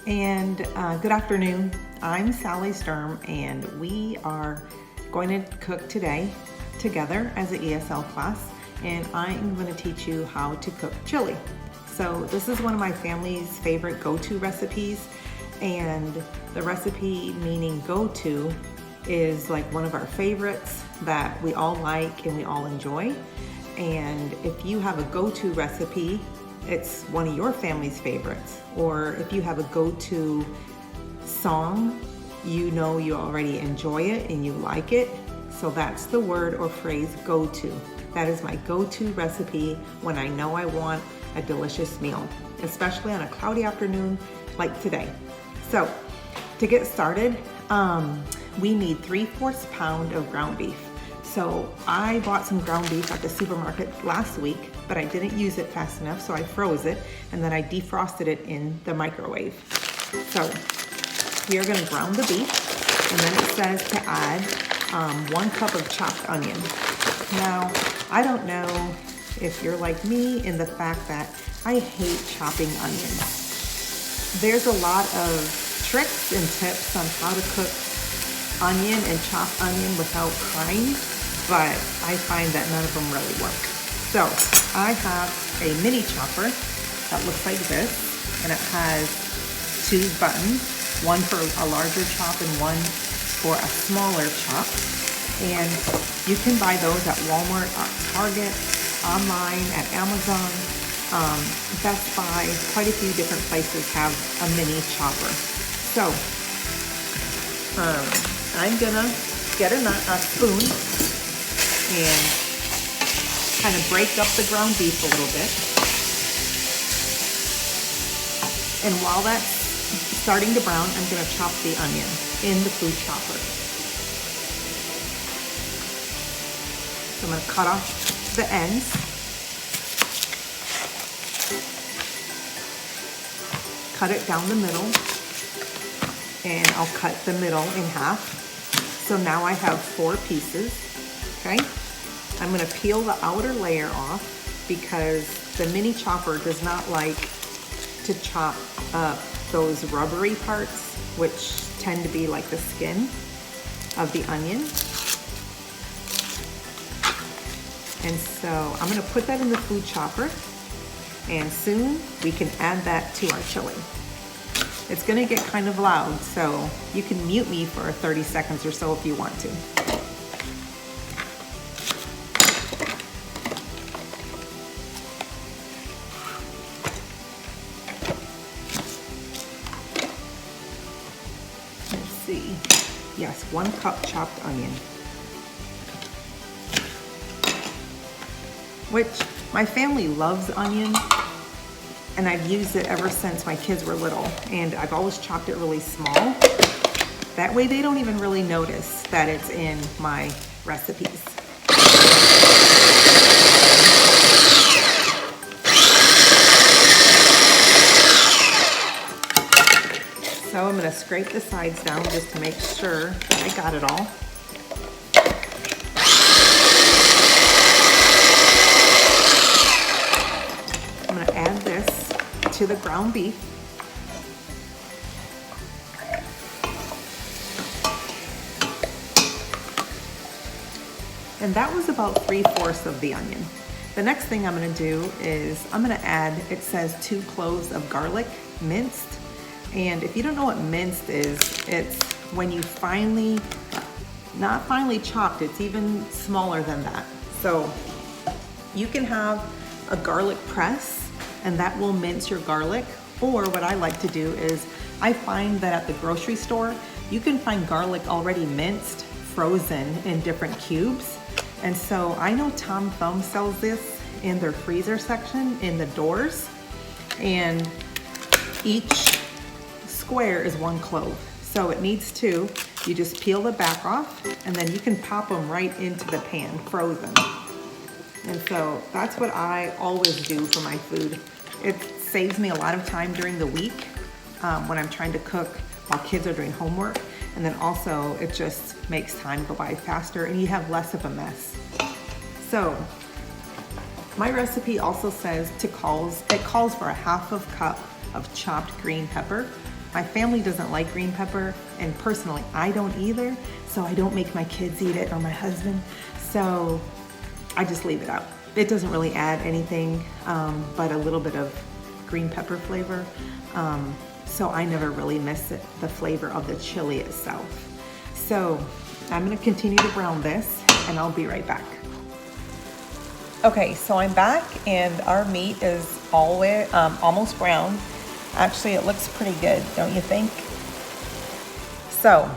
And good afternoon. I'm Sally Sturm, and we are going to cook today together as an ESL class, and I'm going to teach you how to cook chili. So this is one of my family's favorite go-to recipes, and the recipe meaning go-to is like one of our favorites that we all like and we all enjoy. And if you have a go-to recipe, it's one of your family's favorites, or if you have a go-to song, you know you already enjoy it and you like it. So that's the word or phrase go-to. That is my go-to recipe when I know I want a delicious meal, especially on a cloudy afternoon like today. So to get started, we need 3/4 pound of ground beef. So I bought some ground beef at the supermarket last week, but I didn't use it fast enough, so I froze it, and then I defrosted it in the microwave. So we are gonna ground the beef, and then it says to add 1 cup of chopped onion. Now, I don't know if you're like me in the fact that I hate chopping onions. There's a lot of tricks and tips on how to cook onion and chopped onion without crying, but I find that none of them really work. So I have a mini chopper that looks like this, and it has 2 buttons, one for a larger chop and one for a smaller chop. And you can buy those at Walmart, Target, online, at Amazon, Best Buy. Quite a few different places have a mini chopper. So I'm gonna get a spoon and kind of break up the ground beef a little bit. And while that's starting to brown, I'm gonna chop the onion in the food chopper. So I'm gonna cut off the ends. Cut it down the middle, and I'll cut the middle in half. So now I have 4 pieces, okay? I'm gonna peel the outer layer off because the mini chopper does not like to chop up those rubbery parts, which tend to be like the skin of the onion. And so I'm gonna put that in the food chopper, and soon we can add that to our chili. It's gonna get kind of loud, so you can mute me for 30 seconds or so if you want to. Let's see. Yes, 1 cup chopped onion. Which my family loves onion, and I've used it ever since my kids were little, and I've always chopped it really small. That way they don't even really notice that it's in my recipes. So I'm gonna scrape the sides down just to make sure that I got it all. I'm gonna add this to the ground beef. And that was about 3/4 of the onion. The next thing I'm gonna do is I'm gonna add, it says 2 cloves of garlic, minced. And if you don't know what minced is, it's when you not finely chopped, it's even smaller than that. So you can have a garlic press, and that will mince your garlic. Or what I like to do is, I find that at the grocery store, you can find garlic already minced, frozen in different cubes. And so I know Tom Thumb sells this in their freezer section in the doors. And each square is 1 clove. So it needs 2. You just peel the back off, and then you can pop them right into the pan, frozen. And so that's what I always do for my food. It saves me a lot of time during the week when I'm trying to cook while kids are doing homework. And then also it just makes time go by faster and you have less of a mess. So my recipe also says it calls for a 1/2 cup of chopped green pepper. My family doesn't like green pepper, and personally, I don't either, so I don't make my kids eat it or my husband, so I just leave it out. It doesn't really add anything but a little bit of green pepper flavor, so I never really miss the flavor of the chili itself. So I'm gonna continue to brown this, and I'll be right back. Okay, so I'm back, and our meat is almost brown. Actually, it looks pretty good, don't you think? So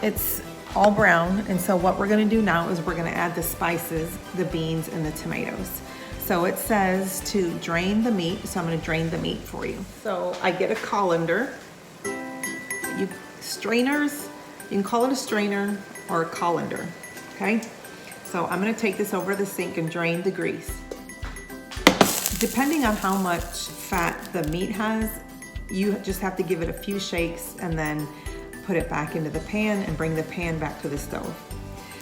it's all brown, and so what we're gonna do now is we're gonna add the spices, the beans, and the tomatoes. So it says to drain the meat, so I'm gonna drain the meat for you. So I get a colander. Strainers, you can call it a strainer or a colander, okay? So I'm gonna take this over the sink and drain the grease. Depending on how much fat the meat has, you just have to give it a few shakes and then put it back into the pan and bring the pan back to the stove.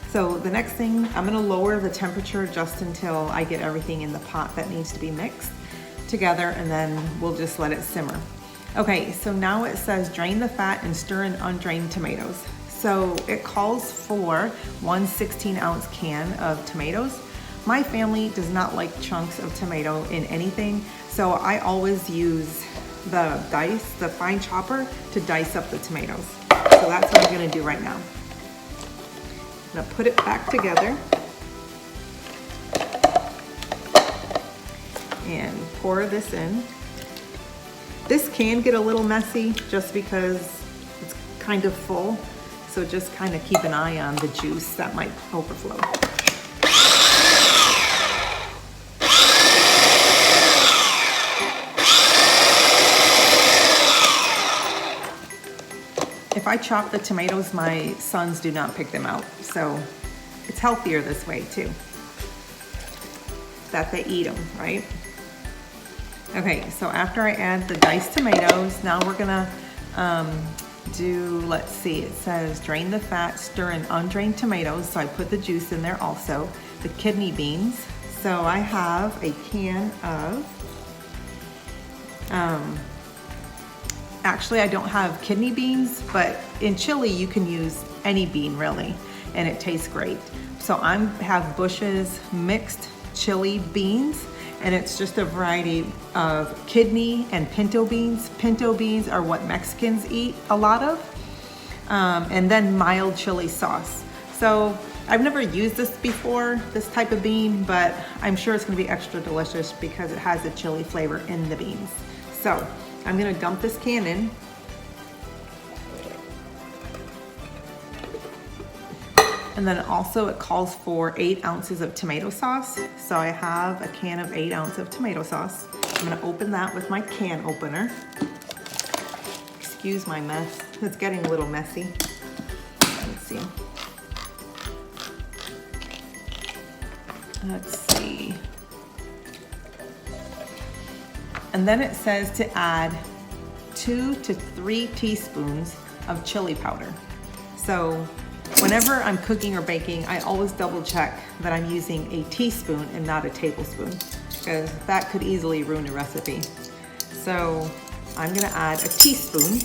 So the next thing, I'm gonna lower the temperature just until I get everything in the pot that needs to be mixed together, and then we'll just let it simmer. Okay, so now it says drain the fat and stir in undrained tomatoes. So it calls for 1 16-ounce can of tomatoes. My family does not like chunks of tomato in anything, so I always use the fine chopper to dice up the tomatoes. So that's what I'm gonna do right now. I'm gonna put it back together and pour this in. This can get a little messy just because it's kind of full, so just kind of keep an eye on the juice that might overflow. If I chop the tomatoes, my sons do not pick them out, so it's healthier this way too, that they eat them, right? Okay, so after I add the diced tomatoes, now we're gonna let's see, it says drain the fat, stir in undrained tomatoes, so I put the juice in there also, the kidney beans. So I have a can of, actually I don't have kidney beans, but in chili you can use any bean really, and it tastes great. So I have Bush's mixed chili beans, and it's just a variety of kidney and pinto beans. Pinto beans are what Mexicans eat a lot of, and then mild chili sauce. So I've never used this before, this type of bean, but I'm sure it's gonna be extra delicious because it has the chili flavor in the beans. So I'm gonna dump this can in. And then also it calls for 8 ounces of tomato sauce. So I have a can of 8 ounces of tomato sauce. I'm gonna open that with my can opener. Excuse my mess, it's getting a little messy. Let's see. Let's see. And then it says to add 2 to 3 teaspoons of chili powder. So whenever I'm cooking or baking, I always double check that I'm using a teaspoon and not a tablespoon, because that could easily ruin a recipe. So I'm gonna add a teaspoon,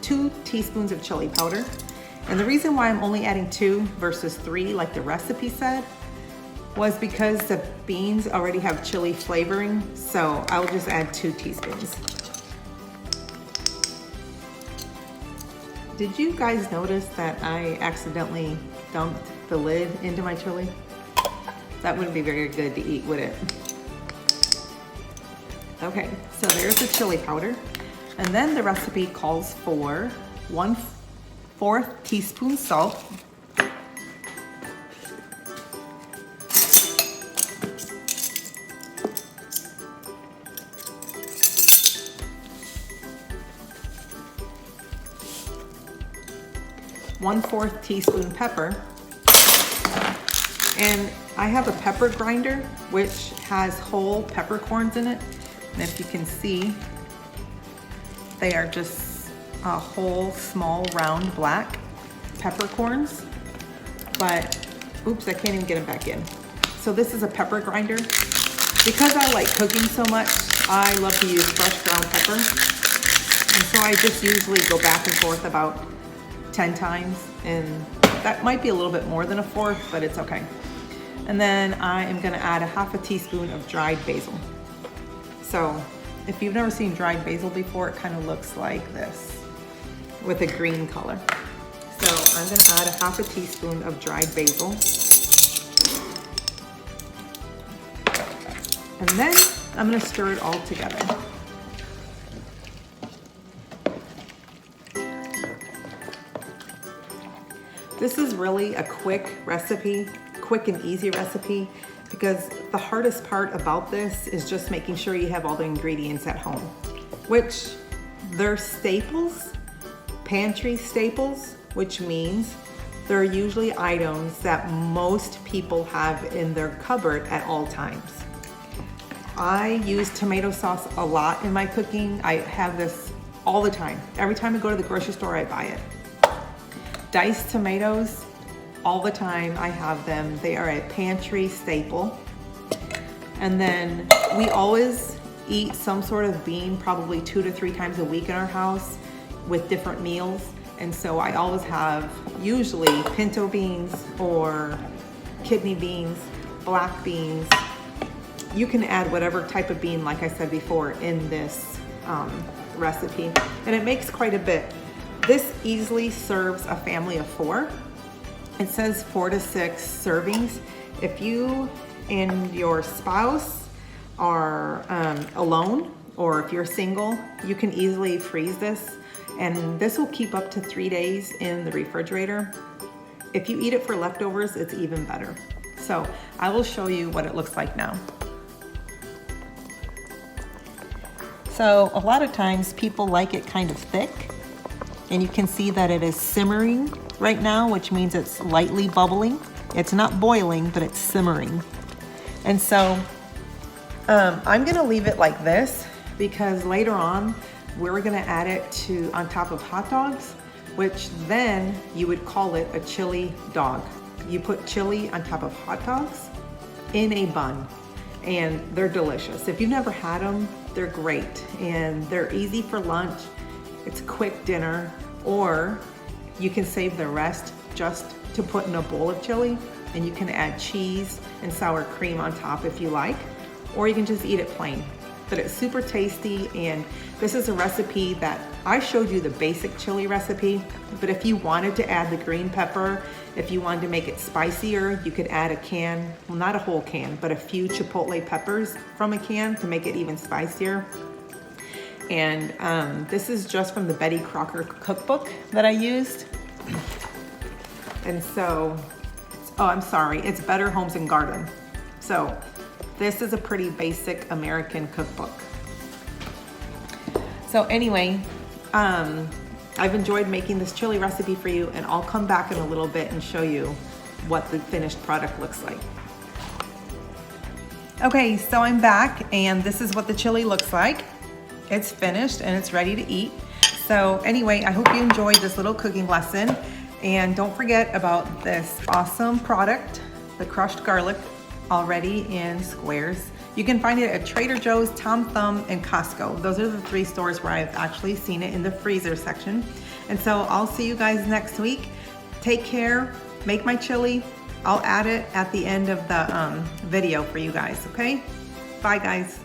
2 teaspoons of chili powder. And the reason why I'm only adding 2 versus 3 like the recipe said was because the beans already have chili flavoring, so I'll just add 2 teaspoons. Did you guys notice that I accidentally dumped the lid into my chili? That wouldn't be very good to eat, would it? Okay, so there's the chili powder. And then the recipe calls for 1/4 teaspoon salt, 1/4 teaspoon pepper, and I have a pepper grinder which has whole peppercorns in it, and if you can see, they are just a whole small round black peppercorns, but oops, I can't even get them back in. So this is a pepper grinder. Because I like cooking so much, I love to use fresh ground pepper. And so I just usually go back and forth about 10 times, and that might be a little bit more than a fourth, but it's okay. And then I am gonna add a half a teaspoon of dried basil. So if you've never seen dried basil before, it kind of looks like this with a green color. So I'm gonna add a half a teaspoon of dried basil. And then I'm gonna stir it all together. This is really a quick recipe, quick and easy recipe, because the hardest part about this is just making sure you have all the ingredients at home, which they're staples, pantry staples, which means they're usually items that most people have in their cupboard at all times. I use tomato sauce a lot in my cooking. I have this all the time. Every time I go to the grocery store, I buy it. Diced tomatoes, all the time I have them. They are a pantry staple. And then we always eat some sort of bean, probably 2 to 3 times a week in our house with different meals. And so I always have usually pinto beans or kidney beans, black beans. You can add whatever type of bean, like I said before, in this recipe. And it makes quite a bit. This easily serves a family of 4. It says 4 to 6 servings. If you and your spouse are alone, or if you're single, you can easily freeze this. And this will keep up to 3 days in the refrigerator. If you eat it for leftovers, it's even better. So I will show you what it looks like now. So a lot of times people like it kind of thick. And you can see that it is simmering right now, which means it's lightly bubbling. It's not boiling, but it's simmering. And so I'm gonna leave it like this because later on, we're gonna add it on top of hot dogs, which then you would call it a chili dog. You put chili on top of hot dogs in a bun, and they're delicious. If you've never had them, they're great, and they're easy for lunch. It's a quick dinner, or you can save the rest just to put in a bowl of chili, and you can add cheese and sour cream on top if you like, or you can just eat it plain. But it's super tasty, and this is a recipe that I showed you the basic chili recipe, but if you wanted to add the green pepper, if you wanted to make it spicier, you could add a can, well, not a whole can, but a few chipotle peppers from a can to make it even spicier. And this is just from the Betty Crocker cookbook that I used. And so, oh, I'm sorry, it's Better Homes and Garden. So this is a pretty basic American cookbook. So anyway, I've enjoyed making this chili recipe for you, and I'll come back in a little bit and show you what the finished product looks like. Okay, so I'm back, and this is what the chili looks like. It's finished and it's ready to eat. So anyway, I hope you enjoyed this little cooking lesson, and don't forget about this awesome product, the crushed garlic, already in squares. You can find it at Trader Joe's, Tom Thumb, and Costco. Those are the 3 stores where I've actually seen it in the freezer section. And so I'll see you guys next week. Take care, make my chili. I'll add it at the end of the video for you guys, okay? Bye guys.